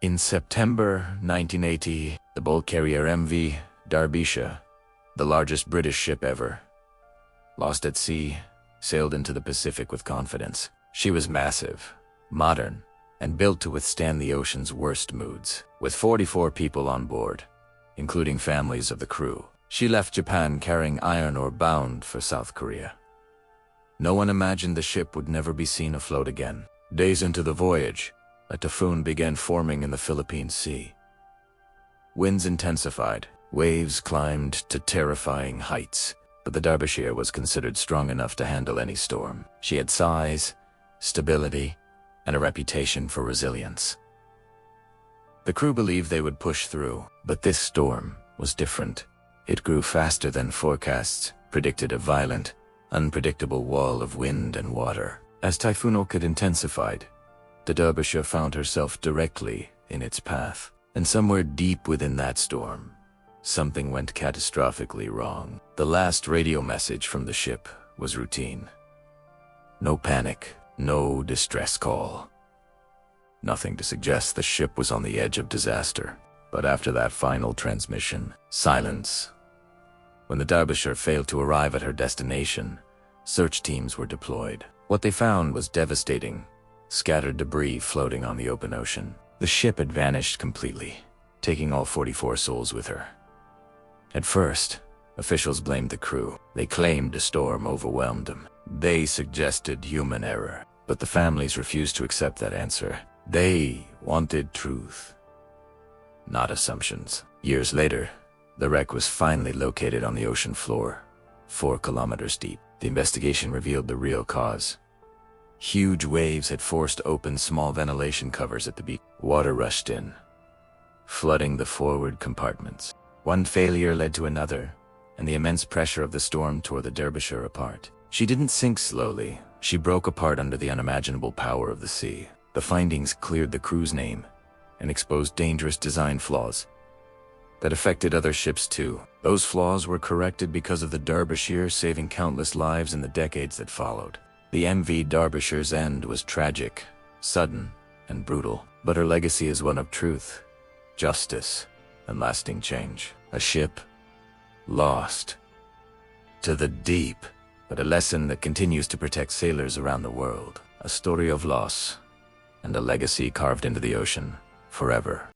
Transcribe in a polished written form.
In September 1980, the bulk carrier MV Derbyshire, the largest British ship ever, lost at sea, sailed into the Pacific with confidence. She was massive, modern, and built to withstand the ocean's worst moods. With 44 people on board, including families of the crew, she left Japan carrying iron ore bound for South Korea. No one imagined the ship would never be seen afloat again. Days into the voyage, a typhoon began forming in the Philippine Sea. Winds intensified, waves climbed to terrifying heights, but the Derbyshire was considered strong enough to handle any storm. She had size, stability, and a reputation for resilience. The crew believed they would push through, but this storm was different. It grew faster than forecasts predicted, a violent, unpredictable wall of wind and water. As Typhoon Orchid intensified, the Derbyshire found herself directly in its path. And somewhere deep within that storm, something went catastrophically wrong. The last radio message from the ship was routine. No panic, no distress call. Nothing to suggest the ship was on the edge of disaster. But after that final transmission, silence. When the Derbyshire failed to arrive at her destination, search teams were deployed. What they found was devastating: scattered debris floating on the open ocean. The ship had vanished completely, taking all 44 souls with her. At first, officials blamed the crew. They claimed a storm overwhelmed them. They suggested human error, but the families refused to accept that answer. They wanted truth, not assumptions. Years later, the wreck was finally located on the ocean floor, 4 kilometers deep. The investigation revealed the real cause. Huge waves had forced open small ventilation covers at the beach. Water rushed in, flooding the forward compartments. One failure led to another, and the immense pressure of the storm tore the Derbyshire apart. She didn't sink slowly. She broke apart under the unimaginable power of the sea. The findings cleared the crew's name and exposed dangerous design flaws that affected other ships too. Those flaws were corrected because of the Derbyshire saving countless lives in the decades that followed. The MV Derbyshire's end was tragic, sudden, and brutal, but her legacy is one of truth, justice, and lasting change. A ship lost to the deep, but a lesson that continues to protect sailors around the world. A story of loss and a legacy carved into the ocean forever.